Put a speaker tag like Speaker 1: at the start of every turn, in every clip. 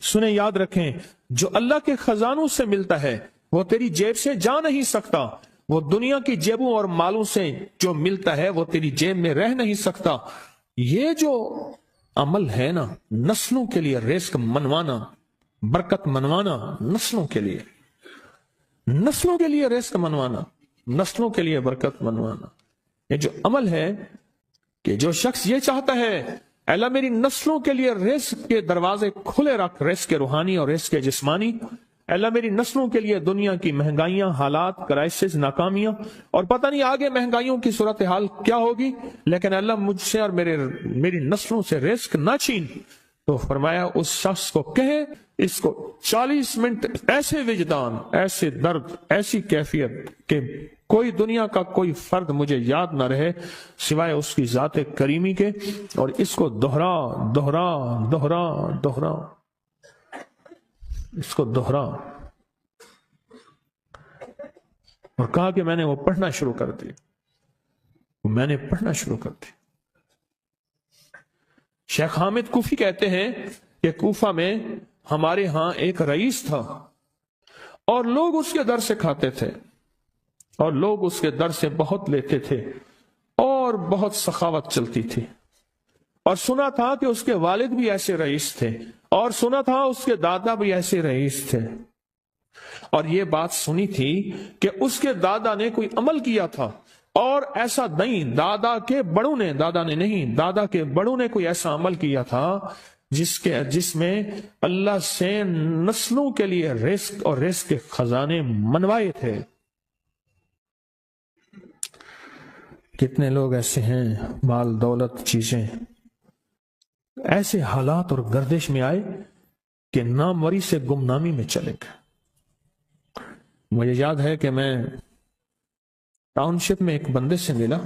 Speaker 1: سنیں، یاد رکھیں، جو اللہ کے خزانوں سے ملتا ہے وہ تیری جیب سے جا نہیں سکتا، وہ دنیا کی جیبوں اور مالوں سے جو ملتا ہے وہ تیری جیب میں رہ نہیں سکتا۔ یہ جو عمل ہے نا، نسلوں کے لیے رزق منوانا، برکت منوانا، نسلوں کے لیے رزق منوانا، نسلوں کے لیے برکت منوانا، یہ جو عمل ہے کہ جو شخص یہ چاہتا ہے اے اللہ میری نسلوں کے لیے رزق کے دروازے کھلے رکھ، رزق روحانی اور رزق جسمانی، اے اللہ میری نسلوں کے لیے دنیا کی مہنگائیاں، حالات، کرائسس، ناکامیاں، اور پتہ نہیں آگے مہنگائیوں کی صورتحال کیا ہوگی، لیکن اللہ مجھ سے اور میری نسلوں سے رزق نہ چھین۔ تو فرمایا اس شخص کو کہے، اس کو 40 منٹ ایسے وجدان، ایسے درد، ایسی کیفیت کہ کوئی دنیا کا کوئی فرد مجھے یاد نہ رہے سوائے اس کی ذات کریمی کے، اور اس کو دوہرا دوہرا دوہرا دوہرا، اس کو دوہرا، اور کہا کہ میں نے وہ پڑھنا شروع کر دی، میں نے پڑھنا شروع کر دی۔ شیخ حامد کوفی کہتے ہیں کہ کوفہ میں ہمارے ہاں ایک رئیس تھا، اور لوگ اس کے در سے کھاتے تھے، اور لوگ اس کے در سے بہت لیتے تھے، اور بہت سخاوت چلتی تھی، اور سنا تھا کہ اس کے والد بھی ایسے رئیس تھے، اور سنا تھا اس کے دادا بھی ایسے رئیس تھے، اور یہ بات سنی تھی کہ اس کے دادا نے کوئی عمل کیا تھا، اور ایسا نہیں، دادا کے بڑوں نے کوئی ایسا عمل کیا تھا جس میں اللہ سے نسلوں کے لیے رزق اور رزق کے خزانے منوائے تھے۔ کتنے لوگ ایسے ہیں، مال دولت چیزیں، ایسے حالات اور گردش میں آئے کہ ناموری سے گمنامی میں چلے گئے۔ مجھے یاد ہے کہ میں ٹاؤن شپ میں ایک بندے سے ملا،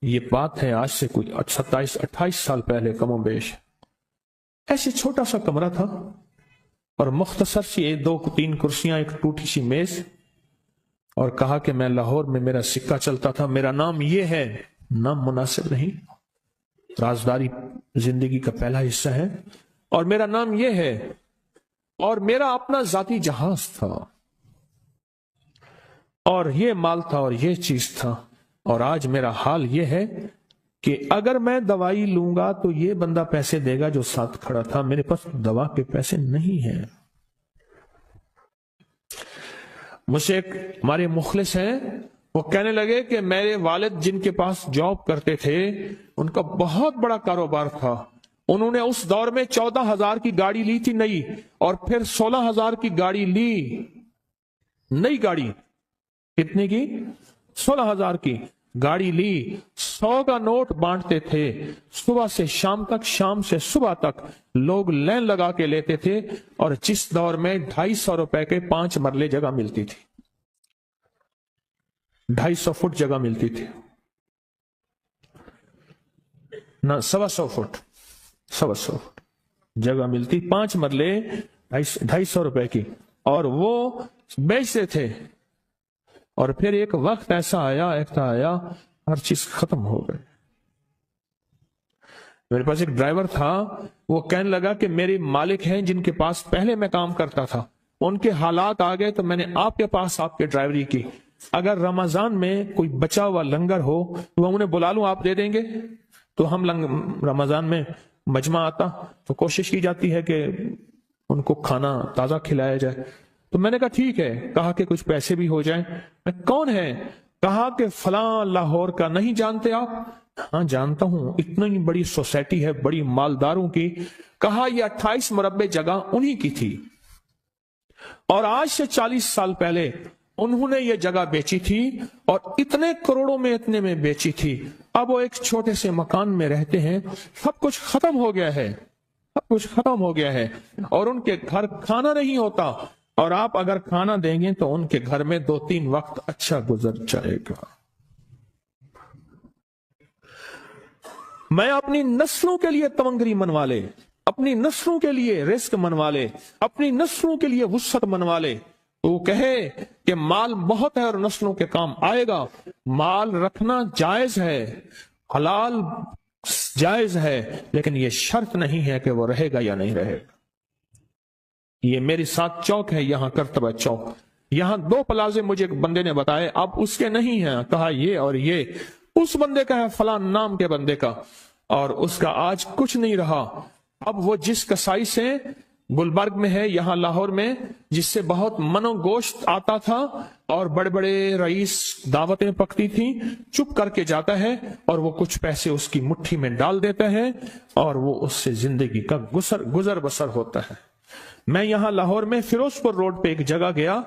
Speaker 1: یہ بات ہے آج سے کوئی 27-28 سال پہلے کم و بیش، ایسے چھوٹا سا کمرہ تھا، اور مختصر سی 2-3 کرسیاں، ایک ٹوٹی سی میز، اور کہا کہ میں لاہور میں میرا سکہ چلتا تھا، میرا نام یہ ہے، نام مناسب نہیں، رازداری زندگی کا پہلا حصہ ہے، اور میرا نام یہ ہے، اور میرا اپنا ذاتی جہاز تھا، اور یہ مال تھا، اور یہ چیز تھا، اور آج میرا حال یہ ہے کہ اگر میں دوائی لوں گا تو یہ بندہ پیسے دے گا جو ساتھ کھڑا تھا، میرے پاس دوا کے پیسے نہیں ہیں۔ مجھ سے ایک ہمارے مخلص ہیں، وہ کہنے لگے کہ میرے والد جن کے پاس جاب کرتے تھے ان کا بہت بڑا کاروبار تھا، انہوں نے اس دور میں 14,000 کی گاڑی لی تھی نئی، اور پھر 16,000 کی گاڑی لی، نئی گاڑی، کتنے کی؟ 16,000 کی گاڑی لی، 100 کا نوٹ بانٹتے تھے، صبح سے شام تک، شام سے صبح تک لوگ لین لگا کے لیتے تھے، اور جس دور میں 250 روپے کے 5 مرلے جگہ ملتی تھی، 250 فٹ جگہ ملتی تھی، نہ 125 فٹ، 125 فٹ جگہ ملتی، 5 مرلے 250 روپے کی، اور وہ بیچتے تھے۔ اور پھر ایک وقت ایسا آیا ہر چیز ختم ہو گئی۔ میرے پاس ایک ڈرائیور تھا، وہ کہنے لگا کہ میرے مالک ہیں جن کے پاس پہلے میں کام کرتا تھا، ان کے حالات آ گئے تو میں نے آپ کے پاس آپ کے ڈرائیوری کی، اگر رمضان میں کوئی بچا ہوا لنگر ہو تو ہم انہیں بلا لوں، آپ دے دیں گے؟ تو ہم رمضان میں مجمع آتا تو کوشش کی جاتی ہے کہ ان کو کھانا تازہ کھلایا جائے، تو میں نے کہا ٹھیک ہے، کہا کہ کچھ پیسے بھی ہو جائیں۔ میں کون ہے؟ کہا کہ فلاں لاہور کا، نہیں جانتے آپ؟ ہاں جانتا ہوں، اتنی بڑی سوسائٹی ہے، بڑی مالداروں کی۔ کہا یہ 28 مربع جگہ انہی کی تھی، اور آج سے 40 سال پہلے انہوں نے یہ جگہ بیچی تھی، اور اتنے کروڑوں میں اتنے میں بیچی تھی، اب وہ ایک چھوٹے سے مکان میں رہتے ہیں، سب کچھ ختم ہو گیا ہے، سب کچھ ختم ہو گیا ہے، اور ان کے گھر کھانا نہیں ہوتا، اور آپ اگر کھانا دیں گے تو ان کے گھر میں 2-3 وقت اچھا گزر جائے گا۔ میں اپنی نسلوں کے لیے تمنگری منوا لے، اپنی نسلوں کے لیے رزق منوا لے، اپنی نسلوں کے لیے وسعت منوا لے، تو وہ کہے کہ مال بہت ہے اور نسلوں کے کام آئے گا۔ مال رکھنا جائز ہے، حلال جائز ہے، لیکن یہ شرط نہیں ہے کہ وہ رہے گا یا نہیں رہے گا۔ یہ میری 7 چوک ہے، یہاں کرتبہ چوک، یہاں 2 پلازے مجھے ایک بندے نے بتائے، اب اس کے نہیں ہیں، کہا یہ اور یہ اس بندے کا ہے، فلاں نام کے بندے کا، اور اس کا آج کچھ نہیں رہا۔ اب وہ جس کسائی سے گلبرگ میں ہے، یہاں لاہور میں، جس سے بہت منو گوشت آتا تھا اور بڑے بڑے رئیس دعوتیں پکتی تھیں، چپ کر کے جاتا ہے اور وہ کچھ پیسے اس کی مٹھی میں ڈال دیتا ہے اور وہ اس سے زندگی کا گزر بسر ہوتا ہے۔ میں یہاں لاہور میں فیروز پور روڈ پہ ایک جگہ گیا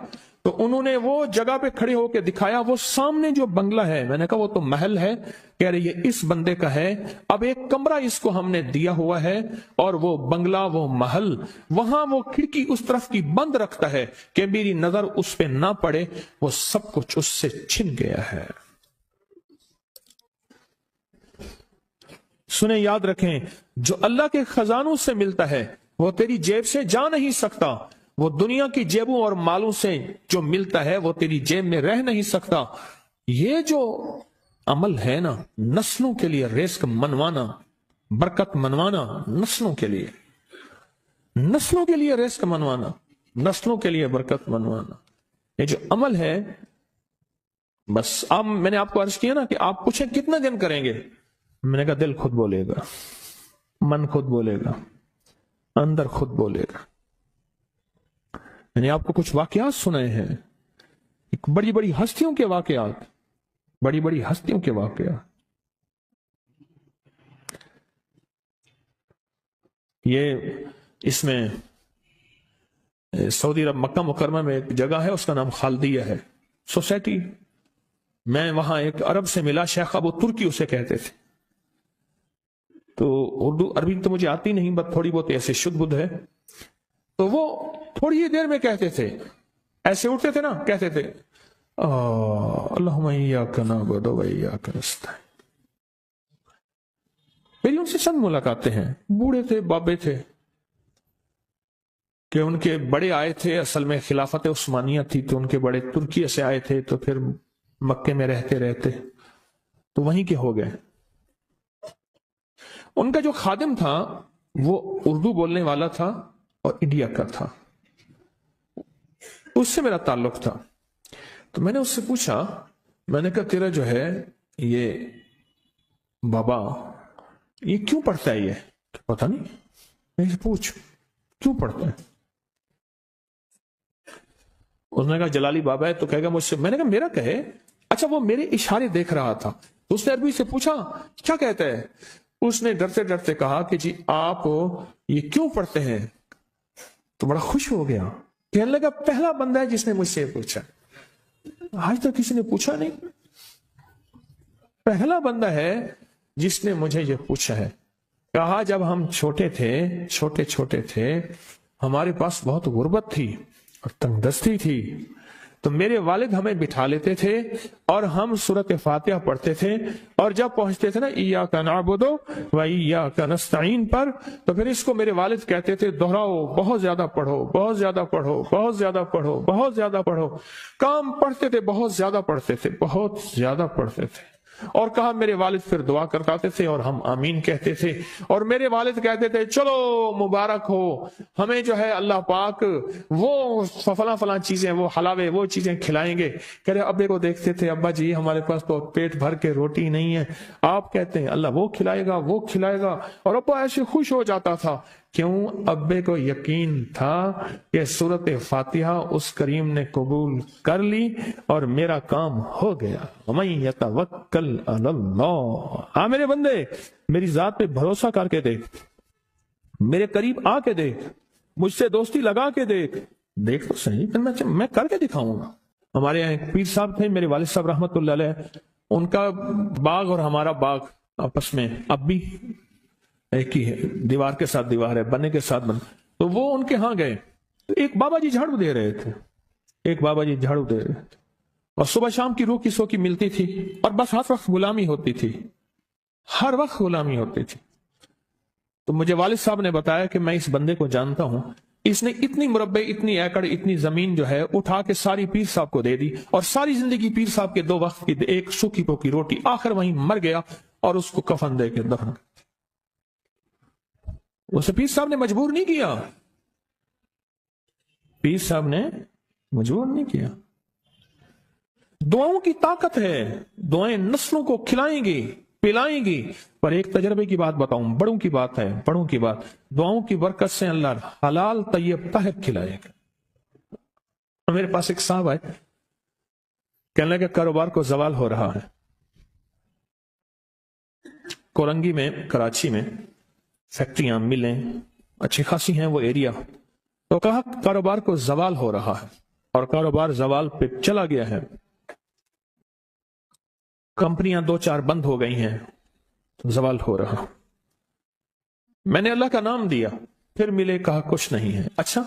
Speaker 1: تو انہوں نے وہ جگہ پہ کھڑے ہو کے دکھایا، وہ سامنے جو بنگلہ ہے، میں نے کہا وہ تو محل ہے، کہہ رہے یہ اس بندے کا ہے، اب ایک کمرہ اس کو ہم نے دیا ہوا ہے اور وہ بنگلہ، وہ محل، وہاں وہ کھڑکی اس طرف کی بند رکھتا ہے کہ میری نظر اس پہ نہ پڑے، وہ سب کچھ اس سے چھن گیا ہے۔ سنیں، یاد رکھیں، جو اللہ کے خزانوں سے ملتا ہے وہ تیری جیب سے جا نہیں سکتا، وہ دنیا کی جیبوں اور مالوں سے جو ملتا ہے وہ تیری جیب میں رہ نہیں سکتا۔ یہ جو عمل ہے نا، نسلوں کے لیے رزق منوانا، برکت منوانا، نسلوں کے لیے رزق منوانا، نسلوں کے لیے برکت منوانا، یہ جو عمل ہے، بس اب میں نے آپ کو عرض کیا نا کہ آپ پوچھیں کتنا دن کریں گے، میں نے کہا دل خود بولے گا، من خود بولے گا، اندر خود بولے گا۔ میں نے آپ کو کچھ واقعات سنائے ہیں، بڑی بڑی ہستیوں کے واقعات، بڑی بڑی ہستیوں کے واقعات۔ یہ اس میں سعودی عرب مکہ مکرمہ میں ایک جگہ ہے، اس کا نام خالدیہ ہے سوسائٹی۔ میں وہاں ایک عرب سے ملا، شیخ ابو ترکی اسے کہتے تھے، تو اردو عربی تو مجھے آتی نہیں، بس تھوڑی بہت ایسے شدھ بدھ ہے، تو وہ تھوڑی ہی دیر میں کہتے تھے، ایسے اٹھتے تھے نا، کہتے تھے اللہم ایاک نعبد و ایاک نستعین۔ میری ان سے چند ملاقاتیں ہیں، بوڑھے تھے، بابے تھے، کہ ان کے بڑے آئے تھے، اصل میں خلافت عثمانیہ تھی تو ان کے بڑے ترکیہ سے آئے تھے، تو پھر مکے میں رہتے تو وہیں کے ہو گئے۔ ان کا جو خادم تھا وہ اردو بولنے والا تھا اور انڈیا کا تھا، اس سے میرا تعلق تھا، تو میں نے اس سے پوچھا، میں نے کہا تیرا جو ہے یہ بابا یہ کیوں پڑھتا ہے؟ یہ پتہ نہیں، میں سے پوچھ کیوں پڑھتا ہے؟ اس نے کہا جلالی بابا ہے، تو کہے گا مجھ سے، میں نے کہا میرا کہے، اچھا وہ میرے اشارے دیکھ رہا تھا، تو اس نے عربی سے پوچھا کیا کہتا ہے؟ اس نے ڈرتے ڈرتے کہا کہ جی آپ یہ کیوں پڑھتے ہیں؟ تو بڑا خوش ہو گیا، کہنے لگا پہلا بندہ ہے جس نے مجھ سے پوچھا، آج تک کسی نے پوچھا نہیں، پہلا بندہ ہے جس نے مجھے یہ پوچھا ہے۔ کہا جب ہم چھوٹے تھے ہمارے پاس بہت غربت تھی اور تنگ دستی تھی، تو میرے والد ہمیں بٹھا لیتے تھے اور ہم سورۃ فاتحہ پڑھتے تھے، اور جب پہنچتے تھے نا ایاک نعبد و ایاک نستعین پر، تو پھر اس کو میرے والد کہتے تھے دہراؤ، بہت زیادہ پڑھو، بہت زیادہ پڑھو، بہت زیادہ پڑھو، بہت زیادہ پڑھو۔ کام پڑھتے تھے، بہت زیادہ پڑھتے تھے، بہت زیادہ پڑھتے تھے، اور کہا میرے والد پھر دعا کرتے تھے اور ہم آمین کہتے تھے، اور میرے والد کہتے تھے چلو مبارک ہو، ہمیں جو ہے اللہ پاک وہ فلاں چیزیں، وہ حلاوے، وہ چیزیں کھلائیں گے۔ کہہ رہے ابے کو دیکھتے تھے، ابا جی ہمارے پاس تو پیٹ بھر کے روٹی نہیں ہے، آپ کہتے ہیں اللہ وہ کھلائے گا، وہ کھلائے گا، اور ابا ایسے خوش ہو جاتا تھا۔ کیوں؟ ابے کو یقین تھا کہ سورۃ فاتحہ اس کریم نے قبول کر لی اور میرا کام ہو گیا۔ وَمَن يَتَوَكَّلْ عَلَى اللَّهِ، ہاں میرے بندے میری ذات پہ بھروسہ کر کے دیکھ، میرے قریب آ کے دیکھ، مجھ سے دوستی لگا کے دیکھ تو صحیح، پھر میں کر کے دکھاؤں گا۔ ہمارے یہاں ایک پیر صاحب تھے، میرے والد صاحب رحمت اللہ علیہ، ان کا باغ اور ہمارا باغ آپس میں اب بھی ایک ہی ہے، دیوار کے ساتھ دیوار ہے، بنے کے ساتھ بنے، تو وہ ان کے ہاں گئے، ایک بابا جی جھاڑو دے رہے تھے، اور صبح شام کی روح کی سو کی ملتی تھی، اور بس ہر وقت غلامی ہوتی تھی، ہر وقت غلامی ہوتی تھی۔ تو مجھے والد صاحب نے بتایا کہ میں اس بندے کو جانتا ہوں، اس نے اتنی مربع، اتنی ایکڑ، اتنی زمین جو ہے اٹھا کے ساری پیر صاحب کو دے دی، اور ساری زندگی پیر صاحب کے 2 وقت کی ایک سوکھی پوکی روٹی، آخر وہیں مر گیا اور اس کو کفن دے کے دفن۔ اسے پیر صاحب نے مجبور نہیں کیا، پیر صاحب نے مجبور نہیں کیا. دعاؤں کی طاقت ہے, دعائیں نسلوں کو کھلائیں گی, پلائیں گی. پر ایک تجربے کی بات بتاؤں, بڑوں کی بات ہے, بڑوں کی بات, دعاؤں کی برکت سے اللہ حلال طیب طاہر کھلائے گا. میرے پاس ایک صاحب ہے, کہنے لگے کاروبار کو زوال ہو رہا ہے. کورنگی میں, کراچی میں فیکٹریاں, ملیں اچھی خاصی ہیں وہ ایریا. تو کہا کاروبار کو زوال ہو رہا ہے, اور کاروبار زوال پہ چلا گیا ہے. کمپنیاں 2-4 بند ہو گئی ہیں, زوال ہو رہا. میں نے اللہ کا نام دیا, پھر ملے, کہا کچھ نہیں ہے. اچھا,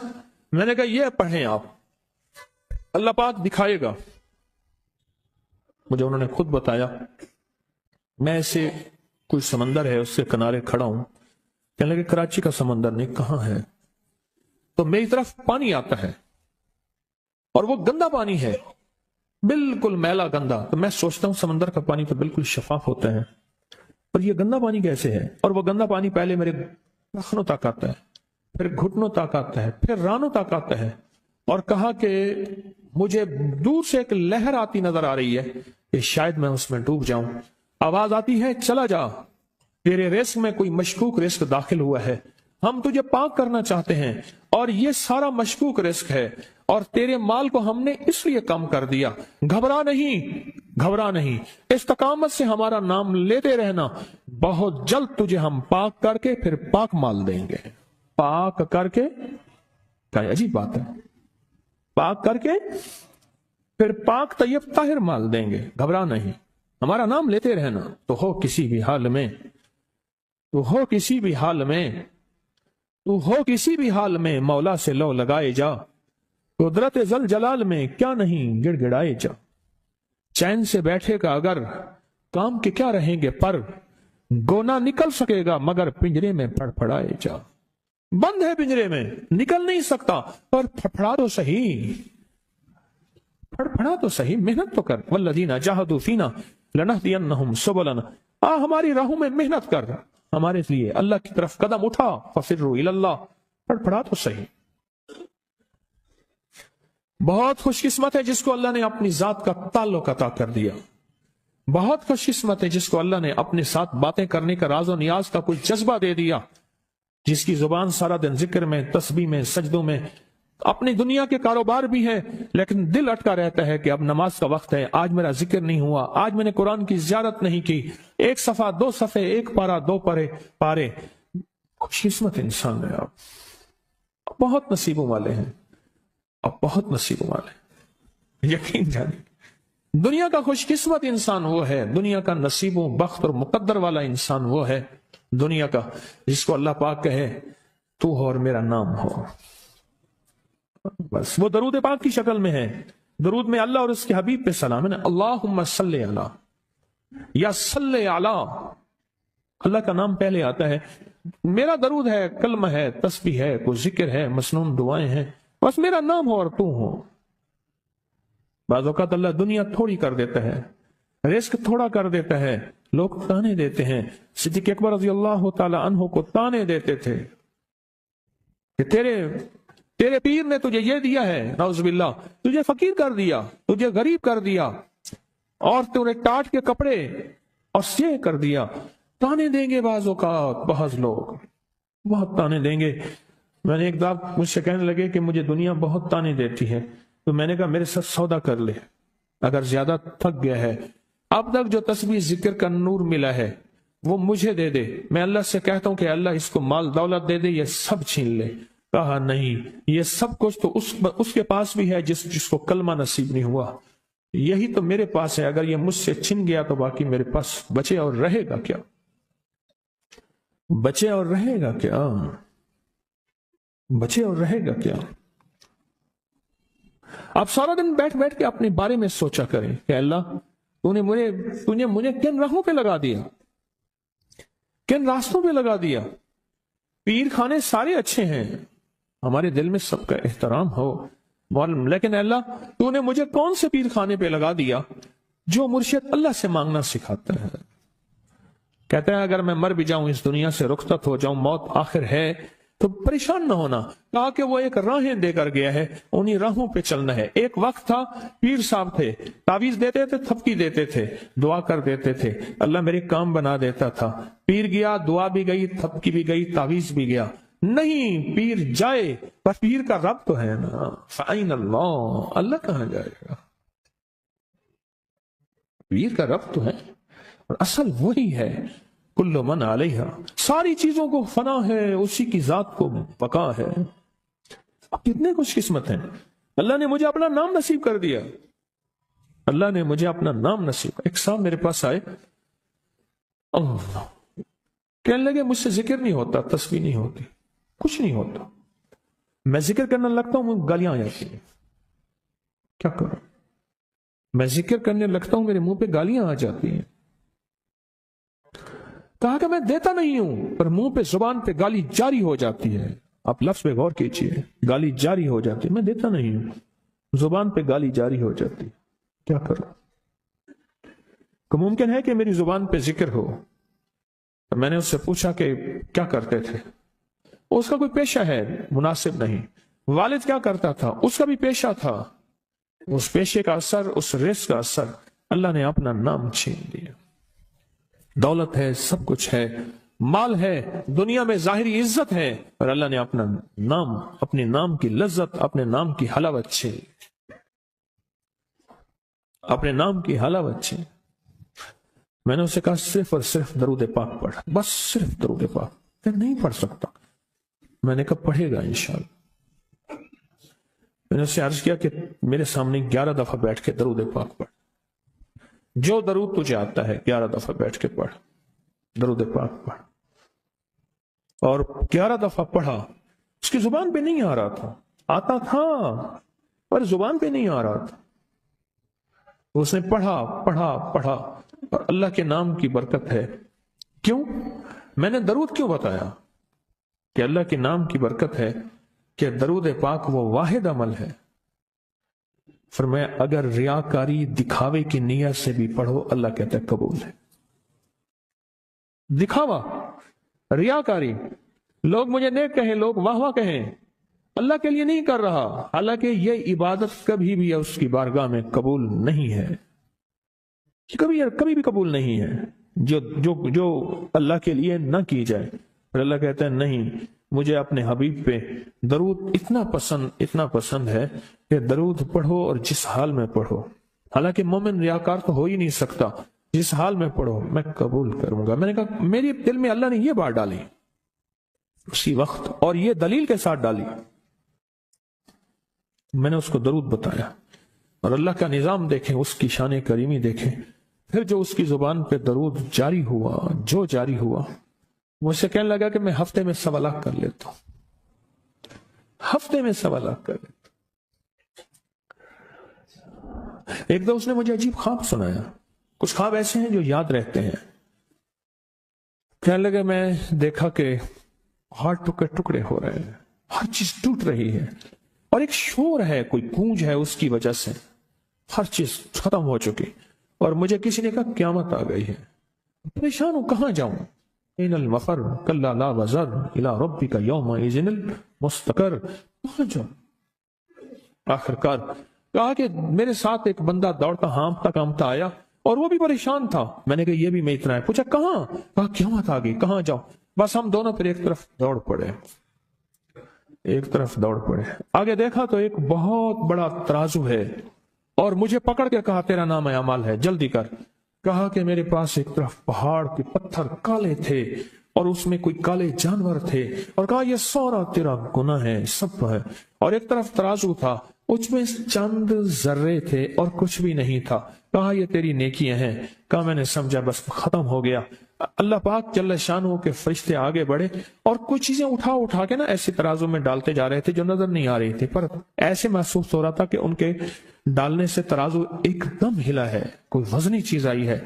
Speaker 1: میں نے کہا یہ پڑھیں آپ, اللہ پاک دکھائے گا. مجھے انہوں نے خود بتایا, میں ایسے کوئی سمندر ہے اس کے کنارے کھڑا ہوں. کہنے لگے کراچی کا سمندر نہیں, کہاں ہے؟ تو میری طرف پانی آتا ہے اور وہ گندا پانی ہے, بالکل میلا گندا. تو میں سوچتا ہوں سمندر کا پانی تو بالکل شفاف ہوتا ہے, اور یہ گندا پانی کیسے ہے؟ اور وہ گندا پانی پہلے میرے ٹخنوں تک آتا ہے, پھر گھٹنوں تک آتا ہے, پھر رانوں تک آتا ہے. اور کہا کہ مجھے دور سے ایک لہر آتی نظر آ رہی ہے کہ شاید میں اس میں ڈوب جاؤں. آواز آتی ہے چلا جا, تیرے رزق میں کوئی مشکوک رزق داخل ہوا ہے, ہم تجھے پاک کرنا چاہتے ہیں, اور یہ سارا مشکوک رزق ہے, اور تیرے مال کو ہم نے اس لیے کم کر دیا. گھبرا نہیں, گھبرا نہیں, استقامت سے ہمارا نام لیتے رہنا, بہت جلد تجھے ہم پاک کر کے پھر پاک مال دیں گے. پاک کر کے, کیا عجیب بات ہے, پاک کر کے پھر پاک طیب طاہر مال دیں گے. گھبرا نہیں, ہمارا نام لیتے رہنا. تو ہو کسی بھی حال میں, تو ہو کسی بھی حال میں, تو ہو کسی بھی حال میں, مولا سے لو لگائے جا, قدرت ذل جلال میں کیا نہیں گڑ گڑائے جا. چین سے بیٹھے گا اگر کام کے کیا رہیں گے پر, گونا نکل سکے گا مگر پنجرے میں پھڑ پھڑائے جا. بند ہے پنجرے میں, نکل نہیں سکتا, پر پھڑا تو صحیح, پھڑا تو صحیح, محنت تو کر. والذین جاہدوا فینا لنہدینہم سبلنا, ہماری راہوں میں محنت کر, ہمارے لیے اللہ کی طرف قدم اٹھا. ففروا الی اللہ, پھڑا تو صحیح. بہت خوش قسمت ہے جس کو اللہ نے اپنی ذات کا تعلق عطا کر دیا. بہت خوش قسمت ہے جس کو اللہ نے اپنے ساتھ باتیں کرنے کا راز و نیاز کا کوئی جذبہ دے دیا, جس کی زبان سارا دن ذکر میں, تسبیح میں, سجدوں میں, اپنی دنیا کے کاروبار بھی ہے, لیکن دل اٹکا رہتا ہے کہ اب نماز کا وقت ہے, آج میرا ذکر نہیں ہوا, آج میں نے قرآن کی زیارت نہیں کی, 1 صفحہ 2 صفحے, 1 پارہ 2 پارے. خوش قسمت انسان ہے آپ, بہت نصیبوں والے ہیں آپ, بہت نصیبوں والے ہیں. یقین جانے, دنیا کا خوش قسمت انسان وہ ہے, دنیا کا نصیبوں بخت اور مقدر والا انسان وہ ہے دنیا کا, جس کو اللہ پاک کہے تو ہو اور میرا نام ہو. بس وہ درود پاک کی شکل میں ہے. درود میں اللہ اور اس کے حبیب پہ سلام ہے نا, اللہم صلی علی, یا صلی علی, اللہ کا نام پہلے آتا ہے. میرا درود ہے, کلمہ ہے, تسبیح ہے, کوئی ذکر ہے, مسنون دعائیں ہیں, بس میرا نام ہو اور تو ہو. بعض اوقات اللہ دنیا تھوڑی کر دیتا ہے, رزق تھوڑا کر دیتا ہے, لوگ تانے دیتے ہیں. صدیق اکبر رضی اللہ تعالی عنہ کو تانے دیتے تھے کہ تیرے پیر نے تجھے یہ دیا ہے, نعوذ باللہ, تجھے فقیر کر دیا, تجھے غریب کر دیا, اور تجھے ٹاٹ کے کپڑے اور سیہ کر دیا. تانے دیں گے بعض اوقات, بعض لوگ بہت تانے دیں گے. میں نے ایک دفعہ مجھ سے کہنے لگے کہ مجھے دنیا بہت تانے دیتی ہے, تو میں نے کہا میرے ساتھ سودا کر لے, اگر زیادہ تھک گیا ہے, اب تک جو تسبیح ذکر کا نور ملا ہے وہ مجھے دے دے, میں اللہ سے کہتا ہوں کہ اللہ اس کو مال دولت دے دے, یہ سب چھین لے. کہا نہیں, یہ سب کچھ تو اس کے پاس بھی ہے جس کو کلمہ نصیب نہیں ہوا, یہی تو میرے پاس ہے. اگر یہ مجھ سے چھن گیا تو باقی میرے پاس بچے اور رہے گا کیا, بچے اور رہے گا کیا, بچے اور رہے گا کیا. آپ سارا دن بیٹھ کے اپنے بارے میں سوچا کریں کہ اللہ تو نے مجھے کن راہوں پہ لگا دیا, کن راستوں پہ لگا دیا. پیر خانے سارے اچھے ہیں, ہمارے دل میں سب کا احترام ہو, لیکن اللہ تو نے مجھے کون سے پیر خانے پہ لگا دیا جو مرشد اللہ سے مانگنا سکھاتا ہے. کہتا ہے اگر میں مر بھی جاؤں, اس دنیا سے رخصت ہو جاؤں, موت آخر ہے, تو پریشان نہ ہونا، کہا کہ وہ ایک راہیں دے کر گیا ہے، انہی راہوں پہ چلنا ہے۔ ایک وقت تھا پیر صاحب تھے، تعویذ دیتے تھے، تھپکی دیتے تھے، دعا کر دیتے تھے، اللہ میرے کام بنا دیتا تھا۔ پیر گیا، دعا بھی گئی، تھپکی بھی گئی، تعویذ بھی گیا۔ نہیں، پیر جائے پر پیر کا رب تو ہے نا، فَأَيْنَ اللَّهُ، اللہ کہاں جائے گا؟ پیر کا رب تو ہے اور اصل وہی ہے۔ کل من علیہا، ساری چیزوں کو فنا ہے، اسی کی ذات کو بقا ہے۔ اب کتنے خوش قسمت ہیں، اللہ نے مجھے اپنا نام نصیب کر دیا، اللہ نے مجھے اپنا نام نصیب۔ ایک صاحب میرے پاس آئے، اللہ کہنے لگے مجھ سے ذکر نہیں ہوتا، تسبیح نہیں ہوتی، کچھ نہیں ہوتا، میں ذکر کرنے لگتا ہوں گالیاں آ جاتی ہیں، کیا کروں؟ میں ذکر کرنے لگتا ہوں میرے منہ پہ گالیاں آ جاتی ہیں۔ کہا کہ میں دیتا نہیں ہوں، پر منہ پہ زبان پہ گالی جاری ہو جاتی ہے۔ آپ لفظ پہ غور کیجئے، گالی جاری ہو جاتی ہے، میں دیتا نہیں ہوں، زبان پہ گالی جاری ہو جاتی ہے، کیا کروں؟ کہ ممکن ہے کہ میری زبان پہ ذکر ہو۔ میں نے اس سے پوچھا کہ کیا کرتے تھے؟ اس کا کوئی پیشہ ہے مناسب نہیں۔ والد کیا کرتا تھا؟ اس کا بھی پیشہ تھا۔ اس پیشے کا اثر، اس رزق کا اثر، اللہ نے اپنا نام چھین دیا۔ دولت ہے، سب کچھ ہے، مال ہے، دنیا میں ظاہری عزت ہے، اور اللہ نے اپنا نام، اپنے نام کی لذت، اپنے نام کی حلاوت چھین، اپنے نام کی حلاوت چھین۔ میں نے اسے کہا صرف اور صرف درود پاک پڑھ، بس صرف درود پاک۔ کہ نہیں پڑھ سکتا۔ میں نے کہا پڑھے گا انشاءاللہ۔ میں نے اسے عرض کیا کہ میرے سامنے 11 دفعہ بیٹھ کے درود پاک پڑھ، جو درود تجھے آتا ہے 11 دفعہ بیٹھ کے پڑھ، درود پاک پڑھ۔ اور 11 دفعہ پڑھا، اس کی زبان پہ نہیں آ رہا تھا، آتا تھا پر زبان پہ نہیں آ رہا تھا۔ اس نے پڑھا پڑھا پڑھا، اور اللہ کے نام کی برکت ہے۔ کیوں؟ میں نے درود کیوں بتایا؟ کہ اللہ کے نام کی برکت ہے کہ درود پاک وہ واحد عمل ہے، فرمایا اگر ریاکاری، دکھاوے کی نیت سے بھی پڑھو، اللہ کہتا ہے قبول ہے۔ دکھاوا، ریاکاری، لوگ مجھے نیک کہیں، لوگ واہ واہ کہیں، اللہ کے لیے نہیں کر رہا، حالانکہ یہ عبادت کبھی بھی اس کی بارگاہ میں قبول نہیں ہے، کبھی بھی قبول نہیں ہے جو اللہ کے لیے نہ کی جائے۔ اور اللہ کہتا ہے نہیں، مجھے اپنے حبیب پہ درود اتنا پسند ہے کہ درود پڑھو اور جس حال میں پڑھو، حالانکہ مومن ریاکار تو ہو ہی نہیں سکتا، جس حال میں پڑھو میں قبول کروں گا۔ میں نے کہا میری دل میں اللہ نے یہ بات ڈالی اسی وقت، اور یہ دلیل کے ساتھ ڈالی۔ میں نے اس کو درود بتایا، اور اللہ کا نظام دیکھیں، اس کی شان کریمی دیکھیں۔ پھر جو اس کی زبان پہ درود جاری ہوا، جو جاری ہوا، مجھ سے کہنے لگا کہ میں ہفتے میں 1.25 لاکھ کر لیتا ہوں، ہفتے میں 1.25 لاکھ کر لیتا ہوں۔ ایک دو اس نے مجھے عجیب خواب سنایا، کچھ خواب ایسے ہیں جو یاد رہتے ہیں۔ کہنے لگے میں دیکھا کہ ہاتھ ٹکڑے ٹکڑے ہو رہے ہیں، ہر چیز ٹوٹ رہی ہے، اور ایک شور ہے، کوئی گونج ہے، اس کی وجہ سے ہر چیز ختم ہو چکی۔ اور مجھے کسی نے کہا قیامت آ گئی ہے، پریشان ہوں، کہاں جاؤں؟ این المفر کلا لا وزر الی ربک یومئذ المستقر، کہاں جاؤں؟ آخر کار کہا کہ میرے ساتھ ایک بندہ دوڑتا ہانپتا کانپتا آیا، اور وہ بھی پریشان تھا۔ میں نے کہا یہ بھی میں اتنا ہے، پوچھا کہاں؟ کہا قیامت آ گئی، کہاں جاؤں؟ بس ہم دونوں پھر ایک طرف دوڑ پڑے، ایک طرف دوڑ پڑے۔ آگے دیکھا تو ایک بہت بڑا ترازو ہے، اور مجھے پکڑ کے کہا تیرا نام اعمال ہے، جلدی کر۔ کہا کہ میرے پاس ایک طرف پہاڑ کے پتھر کالے تھے، اور اس میں کوئی کالے جانور تھے، اور کہا یہ سورا تیرا گناہ ہے، سب ہے۔ اور ایک طرف ترازو تھا، اس میں چند ذرے تھے اور کچھ بھی نہیں تھا۔ کہا یہ تیری نیکیاں ہیں۔ کہا میں نے سمجھا بس ختم ہو گیا۔ اللہ پاک جل شانہ کے فرشتے آگے بڑھے، اور کچھ چیزیں اٹھا کے نا ایسے ترازو میں ڈالتے جا رہے تھے جو نظر نہیں آ رہی تھی، پر ایسے محسوس ہو رہا تھا کہ ان کے ڈالنے سے ترازو ایک دم ہلا ہے، کوئی وزنی چیز آئی ہے۔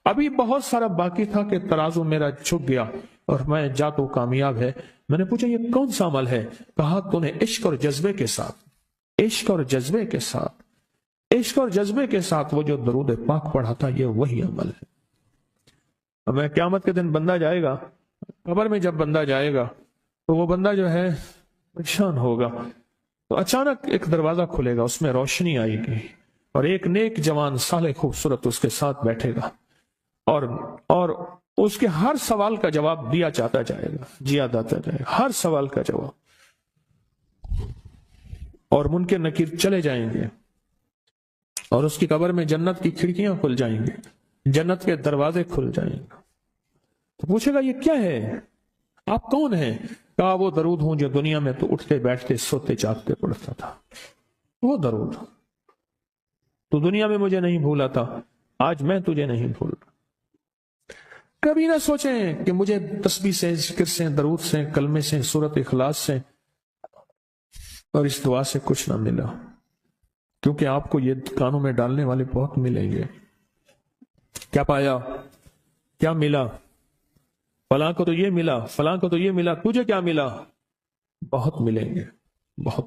Speaker 1: ابھی بہت سارا باقی تھا کہ ترازو میرا جھک گیا، اور میں جا تو کامیاب ہے۔ میں نے پوچھا یہ کون سا عمل ہے؟ کہا تو نے عشق اور جذبے کے ساتھ، عشق اور جذبے کے ساتھ، عشق اور جذبے کے ساتھ وہ جو درود پاک پڑھا تھا، یہ وہی عمل ہے۔ اب میں قیامت کے دن بندہ جائے گا قبر میں، جب بندہ جائے گا تو وہ بندہ جو ہے پریشان ہوگا. تو اچانک ایک دروازہ کھلے گا، اس میں روشنی آئے گی، اور ایک نیک جوان صالح خوبصورت اس کے ساتھ بیٹھے گا، اور اس کے ہر سوال کا جواب دیا جاتا جائے گا، جیا جاتا جائے گا، ہر سوال کا جواب. اور منکر نکیر چلے جائیں گے، اور اس کی قبر میں جنت کی کھڑکیاں کھل جائیں گے، جنت کے دروازے کھل جائیں گے. تو پوچھے گا یہ کیا ہے، آپ کون ہیں؟ کہا وہ درود ہوں جو دنیا میں تو اٹھتے بیٹھتے سوتے جاگتے پڑھتا تھا. وہ درود، تو دنیا میں مجھے نہیں بھولا تھا، آج میں تجھے نہیں بھول. کبھی نہ سوچیں کہ مجھے تسبیح سے، ذکر سے، درود سے، کلمے سے، سورت اخلاص سے اور اس دعا سے کچھ نہ ملا، کیونکہ آپ کو یہ کانوں میں ڈالنے والے بہت ملیں گے. کیا پایا، کیا ملا؟ فلاں کو تو یہ ملا، فلاں کو تو یہ ملا، تجھے کیا ملا؟ بہت ملیں گے، بہت.